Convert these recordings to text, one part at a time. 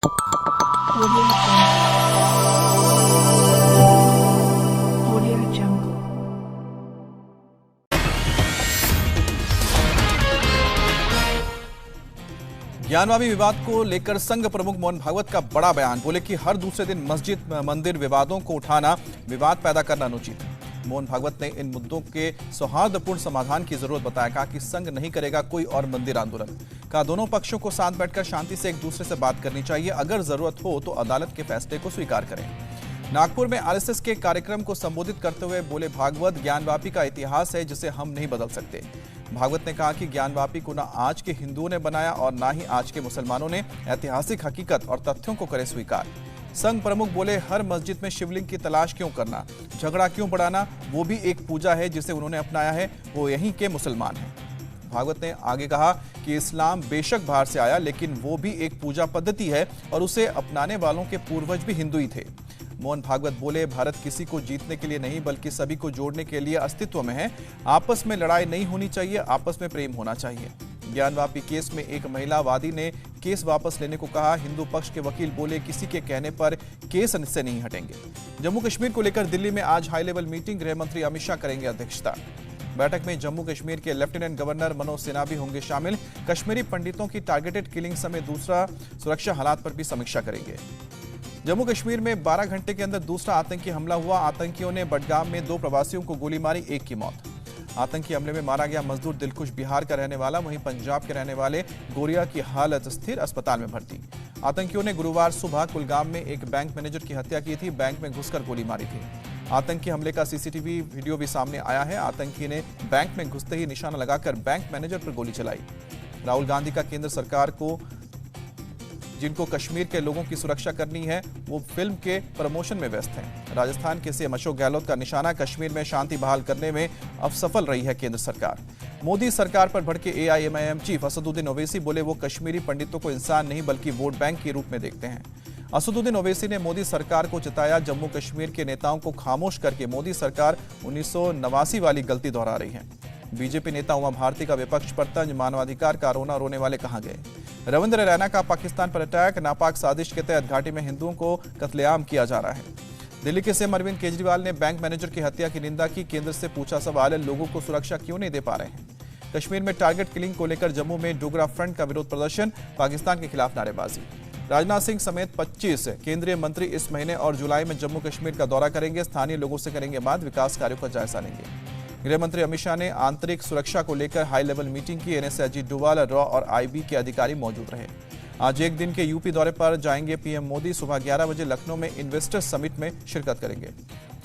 Audio Jungle. Audio Jungle. Gyanvapi विवाद को लेकर संघ प्रमुख मोहन भागवत का बड़ा बयान। बोले कि हर दूसरे दिन मस्जिद मंदिर विवादों को उठाना विवाद पैदा करना अनुचित है। मोहन भागवत ने इन मुद्दों के सौहार्दपूर्ण समाधान की जरूरत बताया। कहा कि संघ नहीं करेगा कोई और मंदिर आंदोलन। कहा दोनों पक्षों को साथ बैठकर शांति से एक दूसरे से बात करनी चाहिए। अगर जरूरत हो तो अदालत के फैसले को स्वीकार करें। नागपुर में आरएसएस के कार्यक्रम को संबोधित करते हुए बोले भागवत, ज्ञानवापी का इतिहास है जिसे हम नहीं बदल सकते। भागवत ने कहा कि ज्ञानवापी को न आज के हिंदुओं ने बनाया और न ही आज के मुसलमानों ने। ऐतिहासिक हकीकत और तथ्यों को करे स्वीकार। संघ प्रमुख बोले हर मस्जिद में शिवलिंग की तलाश क्यों करना, झगड़ा क्यों बढ़ाना, वो भी एक पूजा है जिसे उन्होंने अपनाया है, वो यहीं के मुसलमान हैं। भागवत ने आगे कहा कि इस्लाम बेशक बाहर से आया लेकिन वो भी एक पूजा पद्धति है और उसे अपनाने वालों के पूर्वज भी हिंदू ही थे। मोहन भागवत बोले भारत किसी को जीतने के लिए नहीं बल्कि सभी को जोड़ने के लिए अस्तित्व में है। आपस में लड़ाई नहीं होनी चाहिए, आपस में प्रेम होना चाहिए। ज्ञानवापी केस में एक महिला वादी ने केस वापस लेने को कहा। हिंदू पक्ष के वकील बोले किसी के कहने पर केस से नहीं हटेंगे। जम्मू कश्मीर को लेकर दिल्ली में आज हाई लेवल मीटिंग, गृह मंत्री अमित शाह करेंगे अध्यक्षता। बैठक में जम्मू कश्मीर के लेफ्टिनेंट गवर्नर मनोज सिन्हा भी होंगे शामिल। कश्मीरी पंडितों की टारगेटेड किलिंग समेत दूसरा सुरक्षा हालात पर भी समीक्षा करेंगे। जम्मू कश्मीर में 12 घंटे के अंदर दूसरा आतंकी हमला हुआ। आतंकियों ने बडगाम में 2 प्रवासियों को गोली मारी, एक की मौत। आतंकी हमले में मारा गया मजदूर दिलखुश बिहार का रहने वाला, वहीं पंजाब के रहने वाले गोरिया की हालत स्थिर, अस्पताल में भर्ती। आतंकियों ने गुरुवार सुबह कुलगाम में एक बैंक मैनेजर की हत्या की थी, बैंक में घुसकर गोली मारी थी। आतंकी हमले का सीसीटीवी वीडियो भी सामने आया है। आतंकी ने बैंक में घुसते ही निशाना लगाकर बैंक मैनेजर पर गोली चलाई। राहुल गांधी का केंद्र सरकार को जिनको कश्मीर के लोगों की सुरक्षा करनी है वो फिल्म के प्रमोशन में व्यस्त हैं। राजस्थान के सीएम अशोक गहलोत का निशाना, कश्मीर में शांति बहाल करने में असफल रही है केंद्र सरकार। मोदी सरकार पर भड़के एआईएमआईएम चीफ असदुद्दीन ओवैसी बोले वो कश्मीरी पंडितों को इंसान नहीं बल्कि वोट बैंक के रूप में देखते हैं। असदुद्दीन ओवैसी ने मोदी सरकार को चिताया। जम्मू कश्मीर के नेताओं को खामोश करके मोदी सरकार 1989 वाली गलती दोहरा रही है। बीजेपी नेता उमा भारती का विपक्ष पर तंज, मानवाधिकार का रोना रोने वाले कहां गए। रविंद्र रैना का पाकिस्तान पर अटैक, नापाक साजिश के तहत घाटी में हिंदुओं को कत्लेआम किया जा रहा है। दिल्ली के सीएम अरविंद केजरीवाल ने बैंक मैनेजर की हत्या की निंदा की। केंद्र से पूछा सवाल, लोगों को सुरक्षा क्यों नहीं दे पा रहे हैं। कश्मीर में टारगेट किलिंग को लेकर जम्मू में डोगरा फ्रंट का विरोध प्रदर्शन, पाकिस्तान के खिलाफ नारेबाजी। राजनाथ सिंह समेत 25 केंद्रीय मंत्री इस महीने और जुलाई में जम्मू कश्मीर का दौरा करेंगे। स्थानीय लोगों से करेंगे बात, विकास कार्यों का जायजा लेंगे। गृह मंत्री अमित शाह ने आंतरिक सुरक्षा को लेकर हाई लेवल मीटिंग की। एनएसए अजीत डोभाल, रॉ और आईबी के अधिकारी मौजूद रहे। आज एक दिन के यूपी दौरे पर जाएंगे पीएम मोदी। सुबह 11 बजे लखनऊ में इन्वेस्टर्स समिट में शिरकत करेंगे।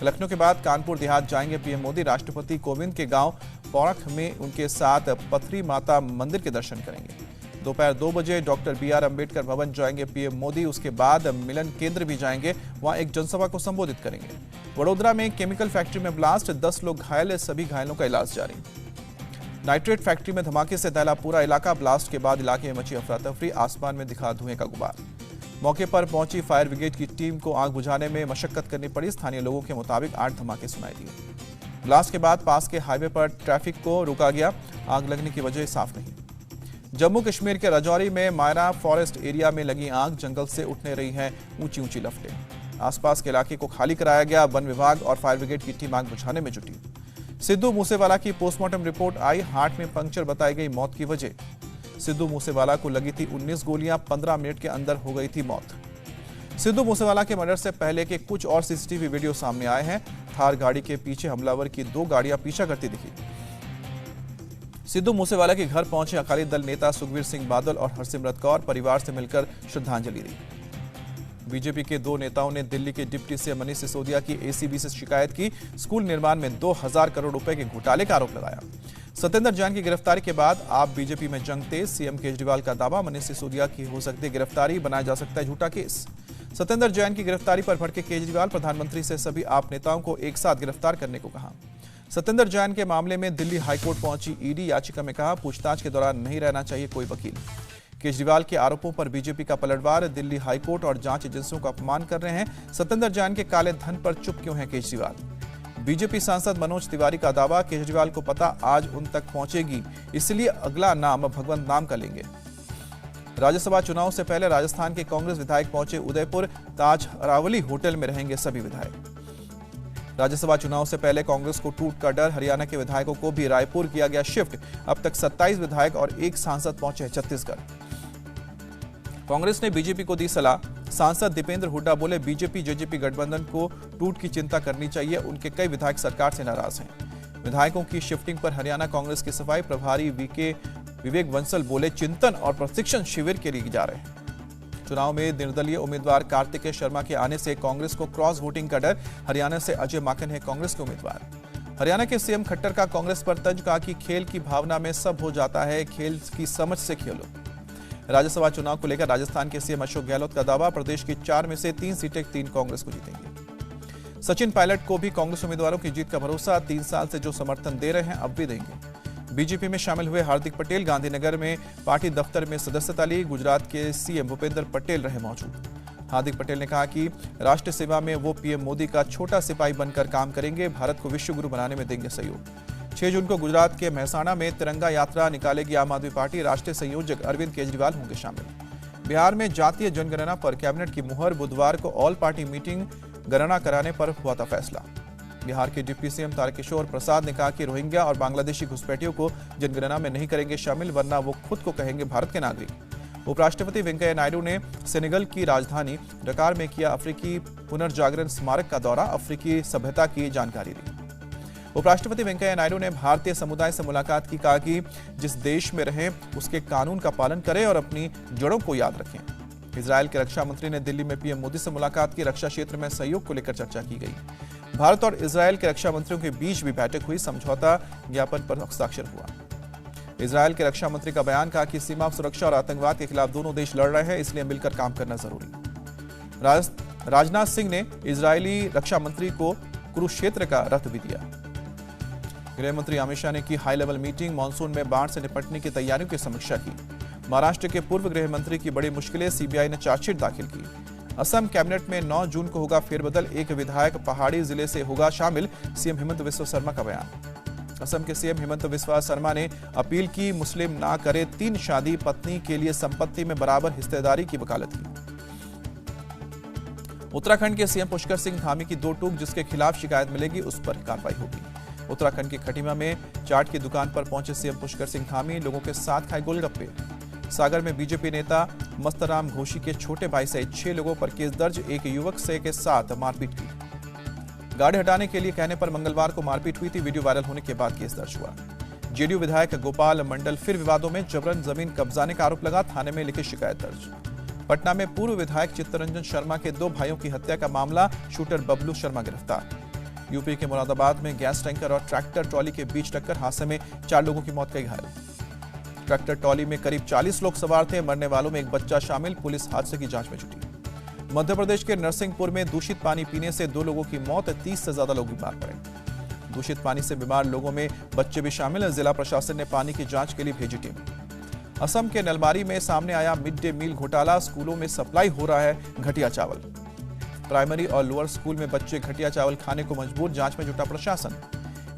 लखनऊ के बाद कानपुर देहात जाएंगे पीएम मोदी। राष्ट्रपति कोविंद के गांव पौरख में उनके साथ पथरी माता मंदिर के दर्शन करेंगे। दोपहर 2 बजे डॉक्टर बीआर अंबेडकर भवन जाएंगे पीएम मोदी। उसके बाद मिलन केंद्र भी जाएंगे, वहां एक जनसभा को संबोधित करेंगे। वडोदरा में केमिकल फैक्ट्री में ब्लास्ट, 10 लोग घायल, सभी घायलों का इलाज जारी। नाइट्रेट फैक्ट्री में धमाके से दहला पूरा इलाका। ब्लास्ट के बाद इलाके में मची अफरा तफरी, आसमान में दिखा धुएं का गुबार। मौके पर पहुंची फायर ब्रिगेड की टीम को आग बुझाने में मशक्कत करनी पड़ी। स्थानीय लोगों के मुताबिक 8 धमाके सुनाई दिए। ब्लास्ट के बाद पास के हाईवे पर ट्रैफिक को रोका गया। आग लगने की वजह साफ नहीं। जम्मू कश्मीर के राजौरी में मायरा फॉरेस्ट एरिया में लगी आग, जंगल से उठने रही हैं ऊंची ऊंची लपटें। आसपास के इलाके को खाली कराया गया। वन विभाग और फायर ब्रिगेड की टीम आग बुझाने में जुटी। सिद्धू मूसेवाला की पोस्टमार्टम रिपोर्ट आई, हार्ट में पंक्चर बताई गई मौत की वजह। सिद्धू मूसेवाला को लगी थी 19 गोलियां, 15 मिनट के अंदर हो गई थी मौत। सिद्धू मूसेवाला के मर्डर से पहले के कुछ और सीसीटीवी वीडियो सामने आए हैं। थार गाड़ी के पीछे हमलावर की 2 गाड़ियां पीछा करती दिखी। सिद्धू मूसेवाला के घर पहुंचे अकाली दल नेता सुखबीर सिंह बादल और हरसिमरत कौर, परिवार से मिलकर श्रद्धांजलि दी। बीजेपी के 2 नेताओं ने दिल्ली के डिप्टी सीएम मनीष सिसोदिया की एसीबी से शिकायत की। स्कूल निर्माण में 2000 करोड़ रुपए के घोटाले का आरोप लगाया। सत्येंद्र जैन की गिरफ्तारी के बाद आप बीजेपी में जंग तेज, सीएम केजरीवाल का दावा, मनीष सिसोदिया की हो सकती है गिरफ्तारी, बनाया जा सकता है झूठा केस। सत्येंद्र जैन की गिरफ्तारी पर भड़के केजरीवाल, प्रधानमंत्री से सभी आप नेताओं को एक साथ गिरफ्तार करने को कहा। सत्येंद्र जैन के मामले में दिल्ली हाईकोर्ट पहुंची ईडी, याचिका में कहा पूछताछ के दौरान नहीं रहना चाहिए कोई वकील। केजरीवाल के आरोपों पर बीजेपी का पलटवार, दिल्ली हाईकोर्ट और जांच एजेंसियों का अपमान कर रहे हैं। सत्येंद्र जैन के काले धन पर चुप क्यों है केजरीवाल। बीजेपी सांसद मनोज तिवारी का दावा, केजरीवाल को पता आज उन तक पहुंचेगी, इसलिए अगला नाम भगवंत नाम का लेंगे। राज्यसभा चुनाव से पहले राजस्थान के कांग्रेस विधायक पहुंचे उदयपुर। ताज अरावली होटल में रहेंगे सभी विधायक। राज्यसभा चुनाव से पहले कांग्रेस को टूट का डर, हरियाणा के विधायकों को भी रायपुर किया गया शिफ्ट। अब तक 27 विधायक और 1 सांसद पहुंचे हैं छत्तीसगढ़। कांग्रेस ने बीजेपी को दी सलाह। सांसद दीपेंद्र हुड्डा बोले, बीजेपी जेजेपी गठबंधन को टूट की चिंता करनी चाहिए। उनके कई विधायक सरकार से नाराज हैं। विधायकों की शिफ्टिंग पर हरियाणा कांग्रेस की सफाई। प्रभारी विवेक बंसल बोले, चिंतन और प्रशिक्षण शिविर के लिए जा रहे हैं। चुनाव में निर्दलीय उम्मीदवार कार्तिकेय शर्मा के आने से कांग्रेस को क्रॉस वोटिंग का डर। हरियाणा से अजय माकन है कांग्रेस के उम्मीदवार। हरियाणा के सीएम खट्टर का कांग्रेस पर तंज, कहा कि खेल की भावना में सब हो जाता है, खेल की समझ से खेलो। राज्यसभा चुनाव को लेकर राजस्थान के सीएम अशोक गहलोत का दावा, प्रदेश की 4 में से 3 सीटें 3 कांग्रेस को जीतेंगे। सचिन पायलट को भी कांग्रेस उम्मीदवारों की जीत का भरोसा। 3 साल से जो समर्थन दे रहे हैं अब भी देंगे। बीजेपी में शामिल हुए हार्दिक पटेल गांधीनगर में पार्टी दफ्तर में सदस्यता ली। गुजरात के सीएम भूपेंद्र पटेल रहे मौजूद। हार्दिक पटेल ने कहा कि राष्ट्र सेवा में वो पीएम मोदी का छोटा सिपाही बनकर काम करेंगे। भारत को विश्व गुरु बनाने में देंगे सहयोग। 6 जून को गुजरात के मेहसाणा में तिरंगा यात्रा निकालेगी आम आदमी पार्टी। राष्ट्रीय संयोजक अरविंद केजरीवाल होंगे शामिल। बिहार में जातीय जनगणना पर कैबिनेट की मुहर। बुधवार को ऑल पार्टी मीटिंग, गणना कराने पर हुआ था फैसला। बिहार के डिप्टी सीएम तारकिशोर प्रसाद ने कहा कि रोहिंग्या और बांग्लादेशी घुसपैठियों को जनगणना में नहीं करेंगे शामिल, वरना वो खुद को कहेंगे भारत के नागरिक। उपराष्ट्रपति वेंकैया नायडू ने सेनेगल की राजधानी डकार में किया अफ्रीकी पुनर्जागरण स्मारक का दौरा। अफ्रीकी सभ्यता की जानकारी ली। उपराष्ट्रपति वेंकैया नायडू ने भारतीय समुदाय से मुलाकात की, कहा कि जिस देश में रहें उसके कानून का पालन करें और अपनी जड़ों को याद रखें। इजरायल के रक्षा मंत्री ने दिल्ली में पीएम मोदी से मुलाकात की। रक्षा क्षेत्र में सहयोग को लेकर चर्चा की गई। भारत और इजरायल के रक्षा मंत्रियों के बीच भी बैठक हुई। समझौता ज्ञापन पर हस्ताक्षर हुआ। इजरायल के रक्षा मंत्री का बयान, कहा कि सीमा सुरक्षा और आतंकवाद के खिलाफ दोनों देश लड़ रहे हैं, इसलिए मिलकर काम करना जरूरी। राजनाथ सिंह ने इजरायली रक्षा मंत्री को कुरुक्षेत्र का रथ भी दिया। गृह मंत्री अमित शाह ने की हाई लेवल मीटिंग। मानसून में बाढ़ से निपटने की तैयारियों की समीक्षा की। महाराष्ट्र के पूर्व गृह मंत्री की बड़ी मुश्किलें, सीबीआई ने चार्जशीट दाखिल की। असम कैबिनेट में 9 जून को होगा फेरबदल। 1 विधायक पहाड़ी जिले से होगा शामिल। सीएम हेमंत बिस्वा शर्मा का बयान। असम के सीएम हेमंत बिस्वा शर्मा ने अपील की, मुस्लिम ना करे 3 शादी, पत्नी के लिए संपत्ति में बराबर हिस्सेदारी की वकालत की। उत्तराखंड के सीएम पुष्कर सिंह धामी की 2 टूक, जिसके खिलाफ शिकायत मिलेगी उस पर कार्रवाई होगी। उत्तराखंड के खटीमा में चाट की दुकान पर पहुंचे सीएम पुष्कर सिंह धामी, लोगों के साथ खाए गोलगप्पे। सागर में बीजेपी नेता मस्तराम घोषी के छोटे भाई सहित 6 लोगों पर केस दर्ज। एक युवक से के साथ मारपीट की। गाड़ी हटाने के लिए कहने पर मंगलवार को मारपीट हुई थी। वीडियो वायरल होने के बाद केस दर्ज हुआ। जेडीयू विधायक गोपाल मंडल फिर विवादों में, जबरन जमीन कब्जाने का आरोप लगा। थाने में लिखित शिकायत दर्ज। पटना में पूर्व विधायक चित्तरंजन शर्मा के 2 भाइयों की हत्या का मामला, शूटर बबलू शर्मा गिरफ्तार। यूपी के मुरादाबाद में गैस टैंकर और ट्रैक्टर ट्रॉली के बीच टक्कर, हादसे में 4 लोगों की मौत, कई घायल। ट्रैक्टर ट्रॉली में करीब 40 लोग सवार थे। मरने वालों में एक बच्चा शामिल। पुलिस हादसे की जांच में जुटी। मध्य प्रदेश के नरसिंहपुर में दूषित पानी पीने से 2 लोगों की मौत, 30 से ज्यादा लोग बीमार पड़े। दूषित पानी से बीमार लोगों में बच्चे भी शामिल हैं। जिला प्रशासन ने पानी की जांच के लिए भेजी टीम। असम के नलबारी में सामने आया मिड डे मील घोटाला। स्कूलों में सप्लाई हो रहा है घटिया चावल। प्राइमरी और लोअर स्कूल में बच्चे घटिया चावल खाने को मजबूर, जांच में जुटा प्रशासन।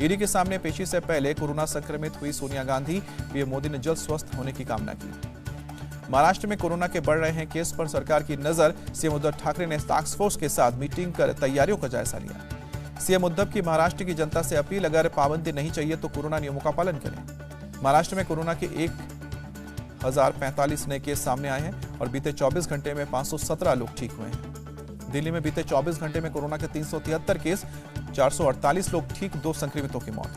ईडी के सामने पेशी से पहले कोरोना संक्रमित हुई सोनिया गांधी। पीएम मोदी ने जल्द स्वस्थ होने की कामना की। महाराष्ट्र में कोरोना के बढ़ रहे हैं केस पर सरकार की नजर। सीएम उद्धव ठाकरे ने टास्क फोर्स के साथ मीटिंग कर तैयारियों का जायजा लिया। सीएम उद्धव की महाराष्ट्र की जनता से अपील, अगर पाबंदी नहीं चाहिए तो कोरोना नियमों का पालन करें। महाराष्ट्र में कोरोना के 1045 नए केस सामने आए हैं और बीते 24 घंटे में 517 लोग ठीक हुए हैं। दिल्ली में बीते 24 घंटे में कोरोना के 373 केस, 448 लोग ठीक, 2 संक्रमितों की मौत।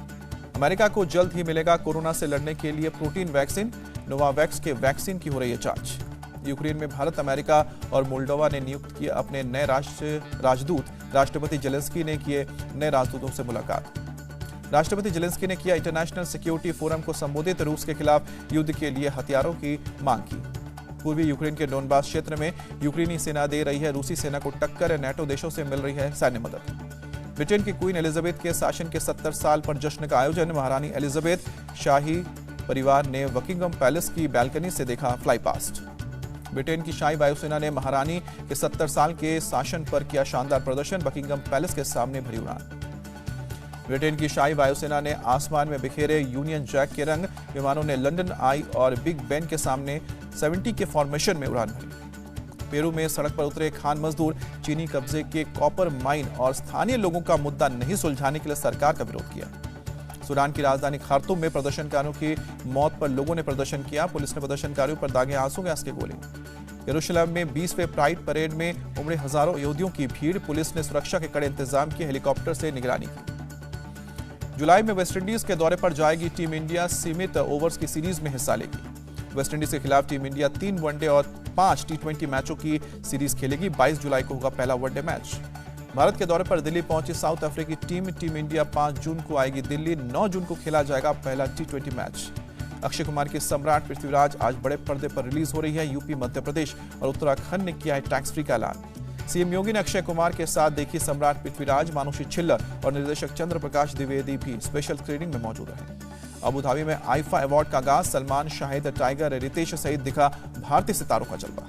अमेरिका को जल्द ही मिलेगा कोरोना से लड़ने के लिए प्रोटीन वैक्सीन। नोवावैक्स के वैक्सीन की हो रही है जांच। यूक्रेन में भारत, अमेरिका और मोल्डोवा ने नियुक्त किए अपने नए राजदूत। राष्ट्रपति जेलेंस्की ने किए नए राजदूतों से मुलाकात। राष्ट्रपति जेलेंस्की ने किया इंटरनेशनल सिक्योरिटी फोरम को संबोधित। रूस के खिलाफ युद्ध के लिए हथियारों की मांग की। पूर्वी यूक्रेन के डोनबास क्षेत्र में यूक्रेनी सेना दे रही है रूसी सेना को टक्कर। नेटो देशों से मिल रही है सैन्य मदद। ब्रिटेन की क्वीन एलिजाबेथ के शासन के 70 साल पर जश्न का आयोजन। महारानी एलिजाबेथ शाही परिवार ने बकिंगम पैलेस की बैल्कनी से देखा फ्लाई पास्ट। ब्रिटेन की शाही वायुसेना ने महारानी के 70 साल के शासन पर किया शानदार प्रदर्शन। बकिंगम पैलेस के सामने भरी उड़ान। ब्रिटेन की शाही वायुसेना ने आसमान में बिखेरे यूनियन जैक के रंग। विमानों ने लंदन आई और बिग बेन के सामने 70 के फॉर्मेशन में उड़ान भरी। पेरू में सड़क पर उतरे खान मजदूर चीनी कब्जे के कॉपर माइन और स्थानीय लोगों का मुद्दा नहीं सुलझाने के लिए सरकार का विरोध किया। सूडान की राजधानी खार्तूम में प्रदर्शनकारियों की मौत पर लोगों ने प्रदर्शन किया। पुलिस ने प्रदर्शनकारियों पर दागे आंसू गैस की गोली। यरूशलेम में 20वें प्राइड परेड में उमड़े हजारों यहूदियों की भीड़। पुलिस ने सुरक्षा के कड़े इंतजाम किए, हेलीकॉप्टर से निगरानी की। जुलाई में वेस्टइंडीज के दौरे पर जाएगी टीम इंडिया। सीमित ओवर्स की सीरीज में हिस्सा लेगी। वेस्टइंडीज के खिलाफ टीम इंडिया 3 वनडे और 5 टी20 मैचों की सीरीज खेलेगी। 22 जुलाई को होगा पहला वनडे मैच। भारत के दौरे पर दिल्ली पहुंची साउथ अफ्रीकी टीम इंडिया 5 जून को आएगी दिल्ली। 9 जून को खेला जाएगा पहला टी20 मैच। अक्षय कुमार की सम्राट पृथ्वीराज आज बड़े पर्दे पर रिलीज हो रही है। यूपी, मध्य प्रदेश और उत्तराखंड ने किया है टैक्स फ्री का ऐलान। सीएम योगी ने अक्षय कुमार के साथ देखी सम्राट पृथ्वीराज। मानुषी छिल्लर और निर्देशक चंद्र प्रकाश द्विवेदी भी स्पेशल स्क्रीनिंग में मौजूद रहे। अबू धाबी में आईफा अवार्ड का आगाज। सलमान, शाहिद, टाइगर, रितेश सहित दिखा भारतीय सितारों का जलवा।